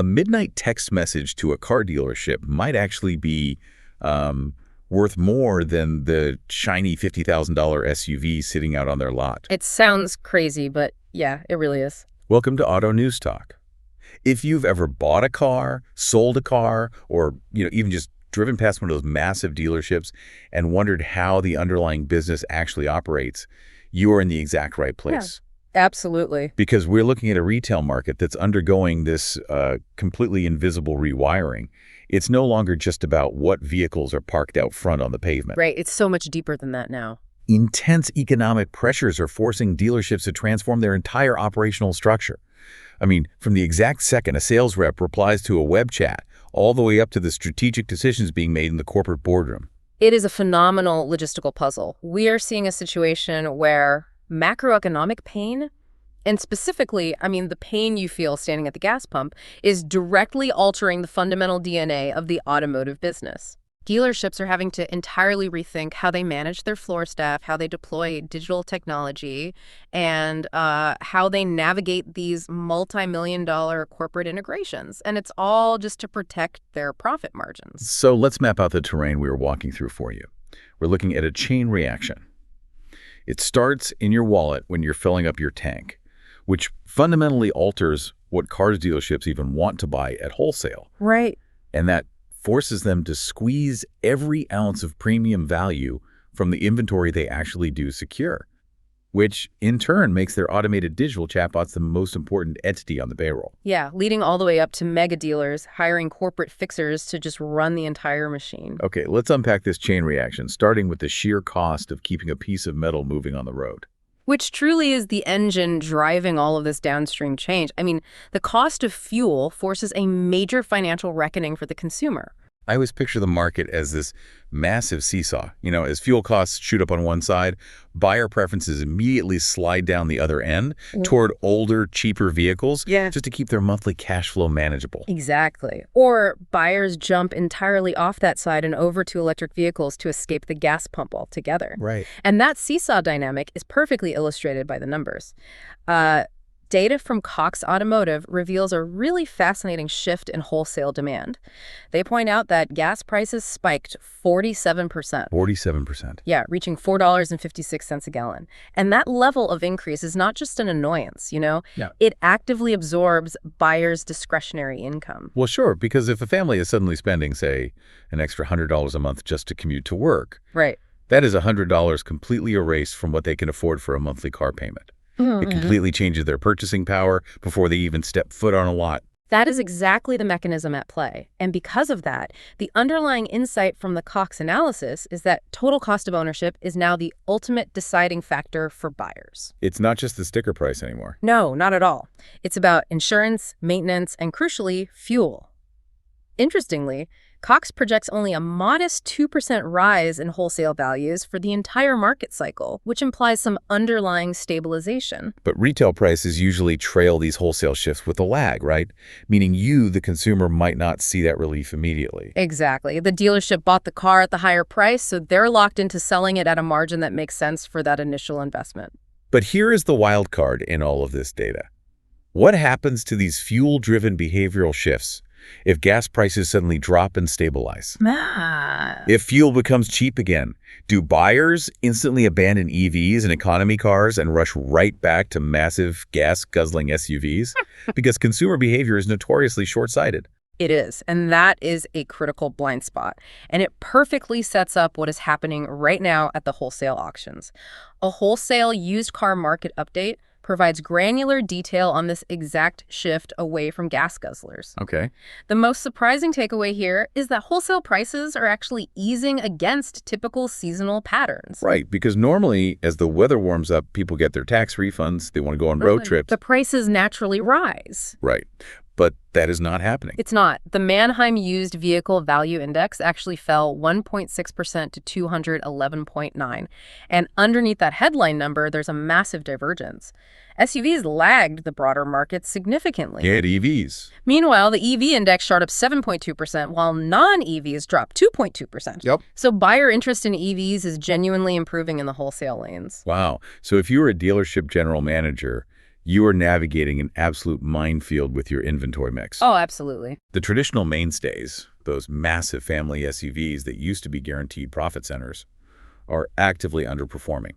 a midnight text message to a car dealership might actually be worth more than the shiny $50,000 SUV sitting out on their lot. It sounds crazy, but yeah, it really is. Welcome to Auto News Talk. If you've ever bought a car, sold a car, or even just driven past one of those massive dealerships and wondered how the underlying business actually operates, you are in the exact right place. Yeah, absolutely. Because we're looking at a retail market that's undergoing this completely invisible rewiring. It's no longer just about what vehicles are parked out front on the pavement. Right. It's so much deeper than that now. Intense economic pressures are forcing dealerships to transform their entire operational structure. I mean, from the exact second a sales rep replies to a web chat, all the way up to the strategic decisions being made in the corporate boardroom. It is a phenomenal logistical puzzle. We are seeing a situation where macroeconomic pain, and specifically, the pain you feel standing at the gas pump, is directly altering the fundamental DNA of the automotive business. Dealerships are having to entirely rethink how they manage their floor staff, how they deploy digital technology, and how they navigate these multi-million-dollar corporate integrations. And it's all just to protect their profit margins. So let's map out the terrain we were walking through for you. We're looking at a chain reaction. It starts in your wallet when you're filling up your tank, which fundamentally alters what cars dealerships even want to buy at wholesale. Right. And that forces them to squeeze every ounce of premium value from the inventory they actually do secure, which in turn makes their automated digital chatbots the most important entity on the payroll. Yeah, leading all the way up to mega dealers hiring corporate fixers to just run the entire machine. Okay, let's unpack this chain reaction, starting with the sheer cost of keeping a piece of metal moving on the road. Which truly is the engine driving all of this downstream change. The cost of fuel forces a major financial reckoning for the consumer. I always picture the market as this massive seesaw. As fuel costs shoot up on one side, buyer preferences immediately slide down the other end toward older, cheaper vehicles just to keep their monthly cash flow manageable. Exactly. Or buyers jump entirely off that side and over to electric vehicles to escape the gas pump altogether. Right. And that seesaw dynamic is perfectly illustrated by the numbers. Data from Cox Automotive reveals a really fascinating shift in wholesale demand. They point out that gas prices spiked 47%. 47%. Yeah, reaching $4.56 a gallon. And that level of increase is not just an annoyance, Yeah. It actively absorbs buyers' discretionary income. Well, sure, because if a family is suddenly spending, say, an extra $100 a month just to commute to work, right, that is $100 completely erased from what they can afford for a monthly car payment. It completely changes their purchasing power before they even step foot on a lot. That is exactly the mechanism at play. And because of that, the underlying insight from the Cox analysis is that total cost of ownership is now the ultimate deciding factor for buyers. It's not just the sticker price anymore. No, not at all. It's about insurance, maintenance, and crucially, fuel. Interestingly, Cox projects only a modest 2% rise in wholesale values for the entire market cycle, which implies some underlying stabilization. But retail prices usually trail these wholesale shifts with a lag, right? Meaning you, the consumer, might not see that relief immediately. Exactly. The dealership bought the car at the higher price, so they're locked into selling it at a margin that makes sense for that initial investment. But here is the wild card in all of this data. What happens to these fuel-driven behavioral shifts if gas prices suddenly drop and stabilize? If fuel becomes cheap again, do buyers instantly abandon EVs and economy cars and rush right back to massive gas-guzzling SUVs? Because consumer behavior is notoriously short-sighted. It is, and that is a critical blind spot. And it perfectly sets up what is happening right now at the wholesale auctions. A wholesale used car market update provides granular detail on this exact shift away from gas guzzlers. Okay. The most surprising takeaway here is that wholesale prices are actually easing against typical seasonal patterns. Right, because normally, as the weather warms up, people get their tax refunds, they want to go on road trips. The prices naturally rise. Right. But that is not happening. It's not. The Manheim Used Vehicle Value Index actually fell 1.6% to 211.9. And underneath that headline number, there's a massive divergence. SUVs lagged the broader market significantly. Yeah, EVs. Meanwhile, the EV index shot up 7.2%, while non-EVs dropped 2.2%. Yep. So buyer interest in EVs is genuinely improving in the wholesale lanes. Wow. So if you were a dealership general manager, You are navigating an absolute minefield with your inventory mix. Oh, absolutely. The traditional mainstays, those massive family SUVs that used to be guaranteed profit centers, are actively underperforming.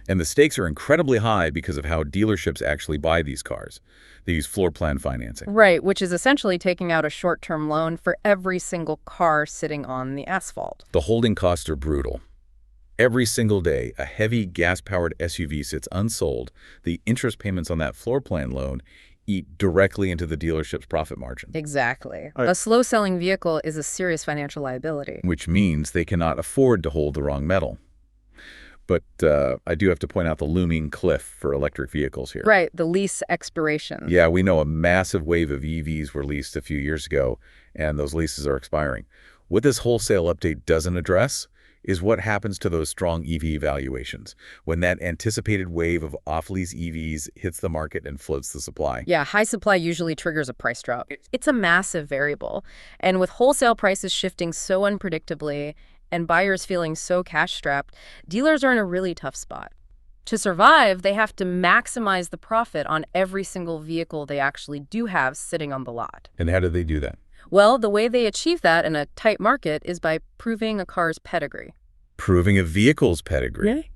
And the stakes are incredibly high because of how dealerships actually buy these cars. They use floor plan financing. Right, which is essentially taking out a short-term loan for every single car sitting on the asphalt. The holding costs are brutal. Every single day, a heavy gas-powered SUV sits unsold. The interest payments on that floor plan loan eat directly into the dealership's profit margin. Exactly. A slow-selling vehicle is a serious financial liability. Which means they cannot afford to hold the wrong metal. But I do have to point out the looming cliff for electric vehicles here. Right, the lease expirations. Yeah, we know a massive wave of EVs were leased a few years ago, and those leases are expiring. What this wholesale update doesn't address is what happens to those strong EV valuations when that anticipated wave of off-lease EVs hits the market and floats the supply. Yeah, high supply usually triggers a price drop. It's a massive variable. And with wholesale prices shifting so unpredictably and buyers feeling so cash-strapped, dealers are in a really tough spot. To survive, they have to maximize the profit on every single vehicle they actually do have sitting on the lot. And how do they do that? Well, the way they achieve that in a tight market is by proving a car's pedigree. Proving a vehicle's pedigree? Really?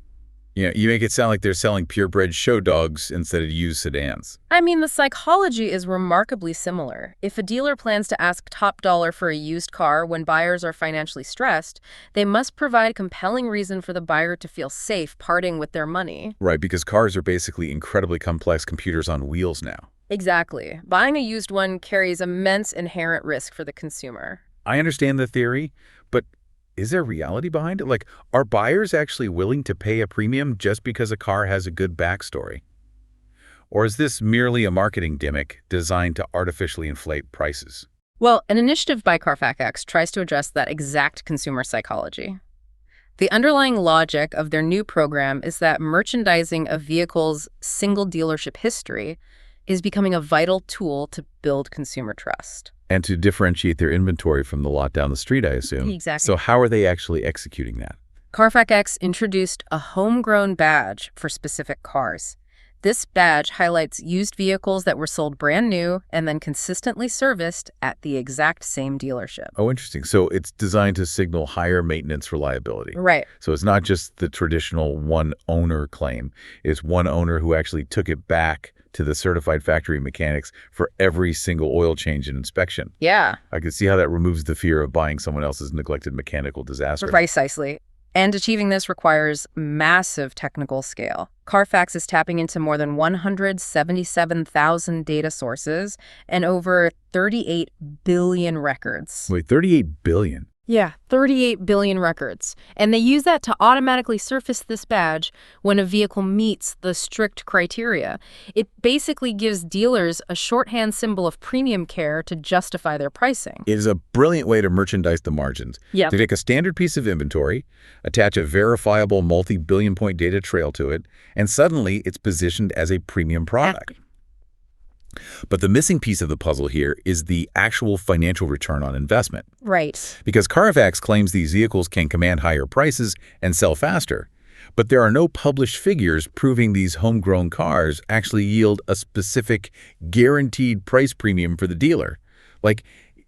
Yeah, you make it sound like they're selling purebred show dogs instead of used sedans. I mean, the psychology is remarkably similar. If a dealer plans to ask top dollar for a used car when buyers are financially stressed, they must provide a compelling reason for the buyer to feel safe parting with their money. Right, because cars are basically incredibly complex computers on wheels now. Exactly. Buying a used one carries immense inherent risk for the consumer. I understand the theory, but is there reality behind it? Like, are buyers actually willing to pay a premium just because a car has a good backstory? Or is this merely a marketing gimmick designed to artificially inflate prices? Well, an initiative by Carfax tries to address that exact consumer psychology. The underlying logic of their new program is that merchandising a vehicle's single dealership history is becoming a vital tool to build consumer trust. And to differentiate their inventory from the lot down the street, I assume. Exactly. So how are they actually executing that? Carfax introduced a homegrown badge for specific cars. This badge highlights used vehicles that were sold brand new and then consistently serviced at the exact same dealership. Oh, interesting. So it's designed to signal higher maintenance reliability. Right. So it's not just the traditional one owner claim. It's one owner who actually took it back to the certified factory mechanics for every single oil change and inspection. Yeah. I can see how that removes the fear of buying someone else's neglected mechanical disaster. Precisely. And achieving this requires massive technical scale. Carfax is tapping into more than 177,000 data sources and over 38 billion records. Wait, 38 billion? Yeah, 38 billion records. And they use that to automatically surface this badge when a vehicle meets the strict criteria. It basically gives dealers a shorthand symbol of premium care to justify their pricing. It is a brilliant way to merchandise the margins. Yeah. To take a standard piece of inventory, attach a verifiable multi-billion point data trail to it, and suddenly it's positioned as a premium product. But the missing piece of the puzzle here is the actual financial return on investment. Right. Because Carfax claims these vehicles can command higher prices and sell faster, but there are no published figures proving these homegrown cars actually yield a specific guaranteed price premium for the dealer. Like,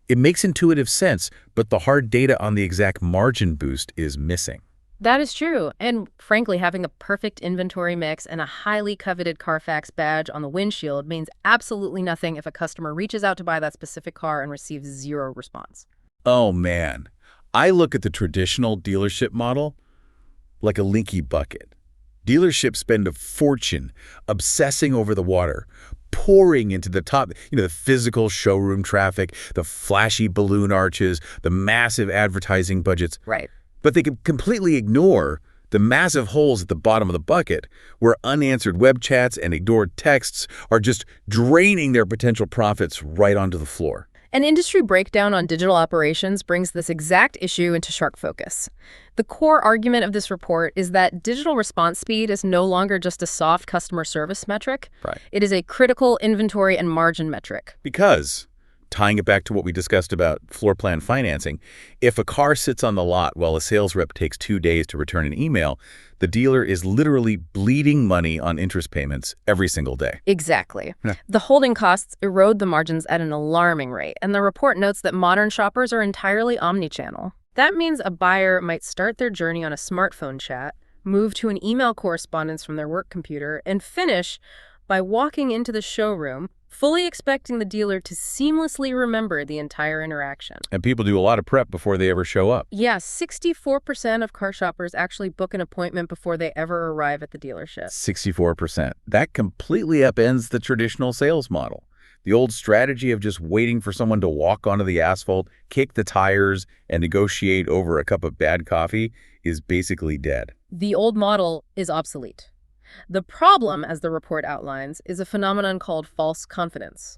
it makes intuitive sense, but the hard data on the exact margin boost is missing. That is true. And frankly, having a perfect inventory mix and a highly coveted Carfax badge on the windshield means absolutely nothing if a customer reaches out to buy that specific car and receives zero response. Oh, man. I look at the traditional dealership model like a leaky bucket. Dealerships spend a fortune obsessing over the water, pouring into the top, the physical showroom traffic, the flashy balloon arches, the massive advertising budgets. Right. But they can completely ignore the massive holes at the bottom of the bucket where unanswered web chats and ignored texts are just draining their potential profits right onto the floor. An industry breakdown on digital operations brings this exact issue into sharp focus. The core argument of this report is that digital response speed is no longer just a soft customer service metric. Right. It is a critical inventory and margin metric. Because, tying it back to what we discussed about floor plan financing, if a car sits on the lot while a sales rep takes 2 days to return an email, The dealer is literally bleeding money on interest payments every single day. Exactly. Yeah. The holding costs erode the margins at an alarming rate, and the report notes that modern shoppers are entirely omnichannel. That means a buyer might start their journey on a smartphone chat, move to an email correspondence from their work computer, and finish by walking into the showroom, fully expecting the dealer to seamlessly remember the entire interaction. And people do a lot of prep before they ever show up. Yeah, 64% of car shoppers actually book an appointment before they ever arrive at the dealership. 64%. That completely upends the traditional sales model. The old strategy of just waiting for someone to walk onto the asphalt, kick the tires, and negotiate over a cup of bad coffee is basically dead. The old model is obsolete. The problem, as the report outlines, is a phenomenon called false confidence.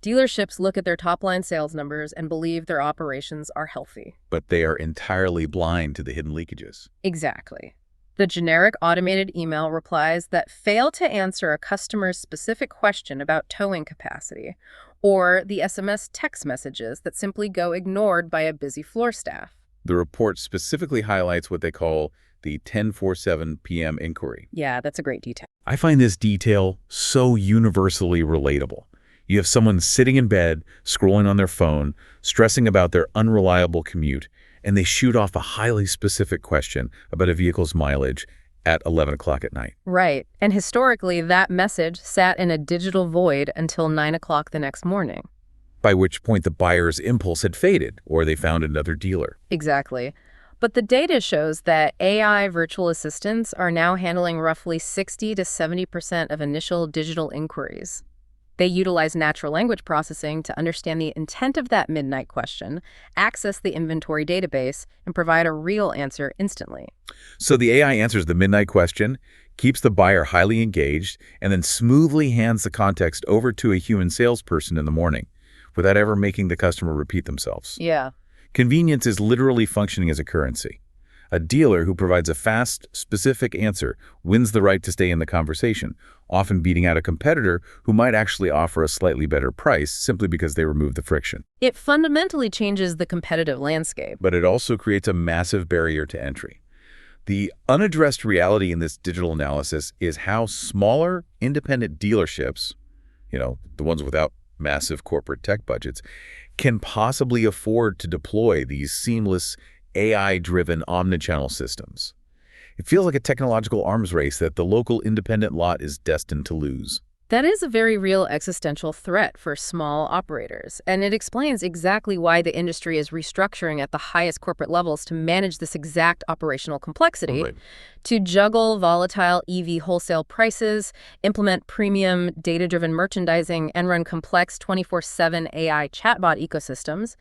Dealerships look at their top-line sales numbers and believe their operations are healthy. But they are entirely blind to the hidden leakages. Exactly. The generic automated email replies that fail to answer a customer's specific question about towing capacity, or the SMS text messages that simply go ignored by a busy floor staff. The report specifically highlights what they call the 10:47 p.m. inquiry. Yeah, that's a great detail. I find this detail so universally relatable. You have someone sitting in bed, scrolling on their phone, stressing about their unreliable commute, and they shoot off a highly specific question about a vehicle's mileage at 11 o'clock at night. Right. And historically, that message sat in a digital void until 9 o'clock the next morning. By which point the buyer's impulse had faded, or they found another dealer. Exactly. But the data shows that AI virtual assistants are now handling roughly 60 to 70% of initial digital inquiries. They utilize natural language processing to understand the intent of that midnight question, access the inventory database, and provide a real answer instantly. So the AI answers the midnight question, keeps the buyer highly engaged, and then smoothly hands the context over to a human salesperson in the morning, without ever making the customer repeat themselves. Yeah. Convenience is literally functioning as a currency. A dealer who provides a fast, specific answer wins the right to stay in the conversation, often beating out a competitor who might actually offer a slightly better price simply because they remove the friction. It fundamentally changes the competitive landscape. But it also creates a massive barrier to entry. The unaddressed reality in this digital analysis is how smaller, independent dealerships, the ones without massive corporate tech budgets, can possibly afford to deploy these seamless, AI-driven omnichannel systems. It feels like a technological arms race that the local independent lot is destined to lose. That is a very real existential threat for small operators, and it explains exactly why the industry is restructuring at the highest corporate levels to manage this exact operational complexity, Right. to juggle volatile EV wholesale prices, implement premium data-driven merchandising, and run complex 24/7 AI chatbot ecosystems.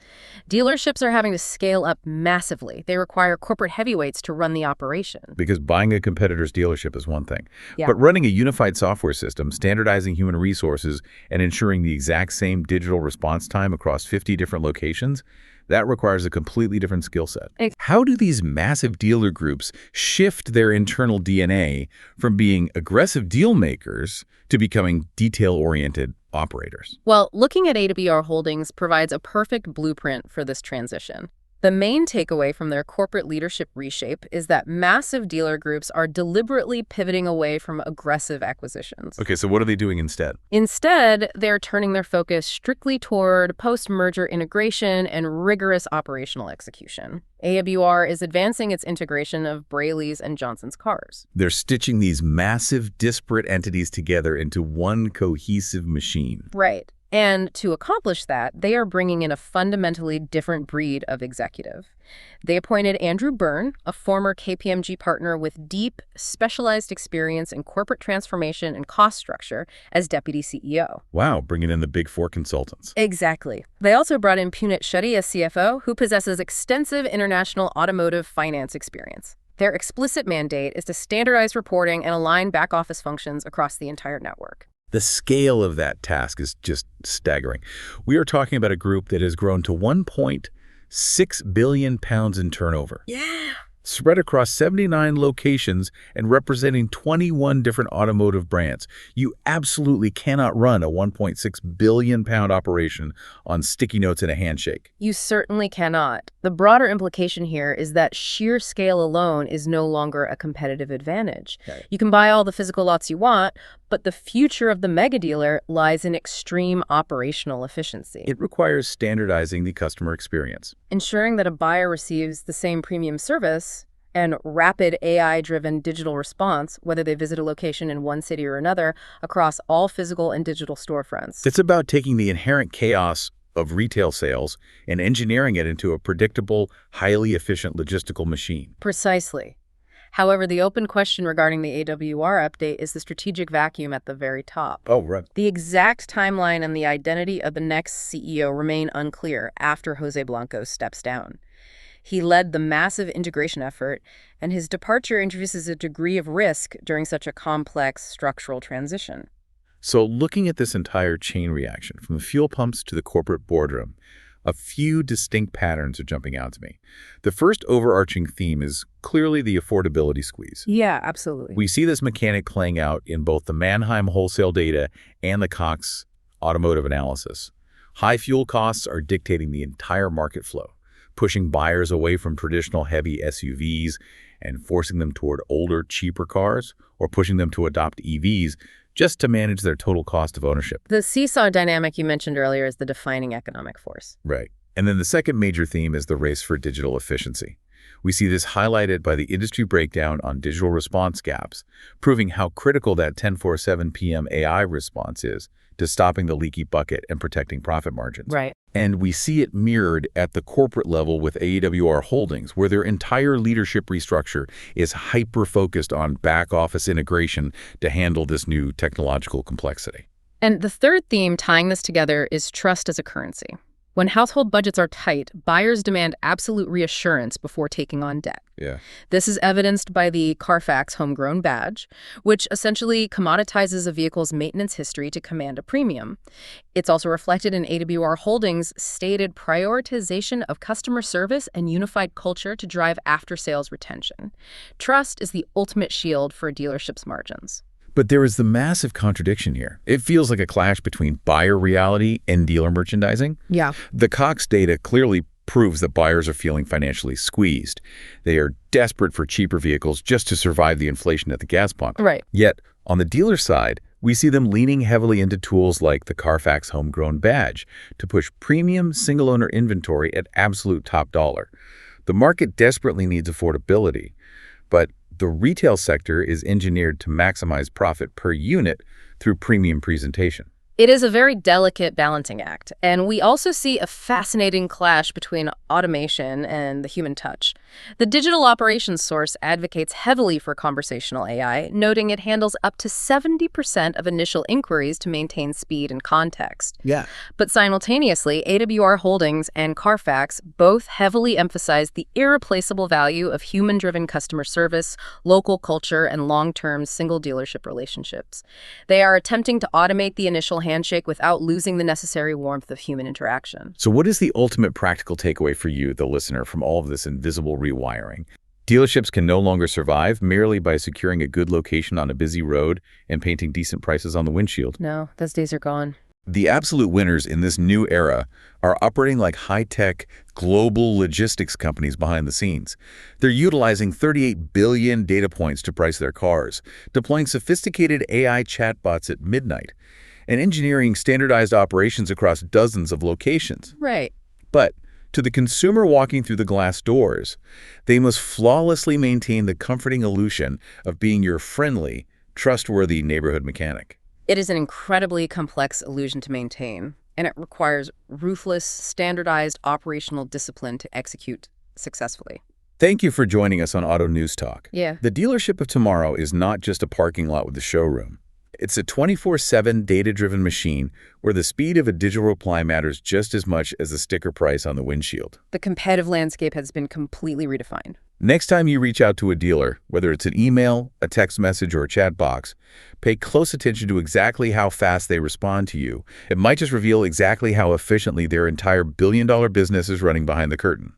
Dealerships are having to scale up massively. They require corporate heavyweights to run the operation. Because buying a competitor's dealership is one thing, Yeah. but running a unified software system, standardizing human resources, and ensuring the exact same digital response time across 50 different locations, that requires a completely different skill set. How do these massive dealer groups shift their internal DNA from being aggressive deal makers to becoming detail-oriented operators? Well, looking at AWR Holdings provides a perfect blueprint for this transition. The main takeaway from their corporate leadership reshape is that massive dealer groups are deliberately pivoting away from aggressive acquisitions. Okay, so what are they doing instead? Instead, they're turning their focus strictly toward post-merger integration and rigorous operational execution. AWR is advancing its integration of Braley's and Johnson's cars. They're stitching these massive, disparate entities together into one cohesive machine. Right. And to accomplish that, they are bringing in a fundamentally different breed of executive. They appointed Andrew Byrne, a former KPMG partner with deep, specialized experience in corporate transformation and cost structure, as deputy CEO. Wow, bringing in the Big Four consultants. Exactly. They also brought in Punit Shetty as CFO, who possesses extensive international automotive finance experience. Their explicit mandate is to standardize reporting and align back-office functions across the entire network. The scale of that task is just staggering. We are talking about a group that has grown to 1.6 billion pounds in turnover. Yeah. spread across 79 locations and representing 21 different automotive brands. You absolutely cannot run a 1.6 billion pound operation on sticky notes and a handshake. You certainly cannot. The broader implication here is that sheer scale alone is no longer a competitive advantage. Okay. You can buy all the physical lots you want, but the future of the mega dealer lies in extreme operational efficiency. It requires standardizing the customer experience. Ensuring that a buyer receives the same premium service and rapid AI-driven digital response, whether they visit a location in one city or another, across all physical and digital storefronts. It's about taking the inherent chaos of retail sales and engineering it into a predictable, highly efficient logistical machine. Precisely. However, the open question regarding the AWR update is the strategic vacuum at the very top. Oh, right. The exact timeline and the identity of the next CEO remain unclear after Jose Blanco steps down. He led the massive integration effort, and his departure introduces a degree of risk during such a complex structural transition. So looking at this entire chain reaction, from the fuel pumps to the corporate boardroom, a few distinct patterns are jumping out to me. The first overarching theme is clearly the affordability squeeze. Yeah, absolutely. We see this mechanic playing out in both the Manheim wholesale data and the Cox automotive analysis. High fuel costs are dictating the entire market flow, pushing buyers away from traditional heavy SUVs and forcing them toward older, cheaper cars, or pushing them to adopt EVs just to manage their total cost of ownership. The seesaw dynamic you mentioned earlier is the defining economic force. Right. And then the second major theme is the race for digital efficiency. We see this highlighted by the industry breakdown on digital response gaps, proving how critical that 10/47 p.m. AI response is to stopping the leaky bucket and protecting profit margins. Right. And we see it mirrored at the corporate level with AWR Holdings, where their entire leadership restructure is hyper-focused on back-office integration to handle this new technological complexity. And the third theme tying this together is trust as a currency. When household budgets are tight, buyers demand absolute reassurance before taking on debt. Yeah. This is evidenced by the Carfax Homegrown badge, which essentially commoditizes a vehicle's maintenance history to command a premium. It's also reflected in AWR Holdings' stated prioritization of customer service and unified culture to drive after-sales retention. Trust is the ultimate shield for a dealership's margins. But there is the massive contradiction here. It feels like a clash between buyer reality and dealer merchandising. Yeah. The Cox data clearly proves that buyers are feeling financially squeezed. They are desperate for cheaper vehicles just to survive the inflation at the gas pump. Right. Yet, on the dealer side, we see them leaning heavily into tools like the Carfax Homegrown badge to push premium single-owner inventory at absolute top dollar. The market desperately needs affordability, but the retail sector is engineered to maximize profit per unit through premium presentation. It is a very delicate balancing act, and we also see a fascinating clash between automation and the human touch. The digital operations source advocates heavily for conversational AI, noting it handles up to 70% of initial inquiries to maintain speed and context. Yeah. But simultaneously, AWR Holdings and Carfax both heavily emphasize the irreplaceable value of human-driven customer service, local culture, and long-term single dealership relationships. They are attempting to automate the initial handshake without losing the necessary warmth of human interaction. So what is the ultimate practical takeaway for you, the listener, from all of this invisible rewiring? Dealerships can no longer survive merely by securing a good location on a busy road and painting decent prices on the windshield. No, those days are gone. The absolute winners in this new era are operating like high-tech, global logistics companies behind the scenes. They're utilizing 38 billion data points to price their cars, deploying sophisticated AI chatbots at midnight, and engineering standardized operations across dozens of locations. Right. But to the consumer walking through the glass doors, they must flawlessly maintain the comforting illusion of being your friendly, trustworthy neighborhood mechanic. It is an incredibly complex illusion to maintain, and it requires ruthless, standardized operational discipline to execute successfully. Thank you for joining us on Auto News Talk. Yeah. The dealership of tomorrow is not just a parking lot with a showroom. It's a 24/7 data-driven machine where the speed of a digital reply matters just as much as the sticker price on the windshield. The competitive landscape has been completely redefined. Next time you reach out to a dealer, whether it's an email, a text message, or a chat box, pay close attention to exactly how fast they respond to you. It might just reveal exactly how efficiently their entire billion-dollar business is running behind the curtain.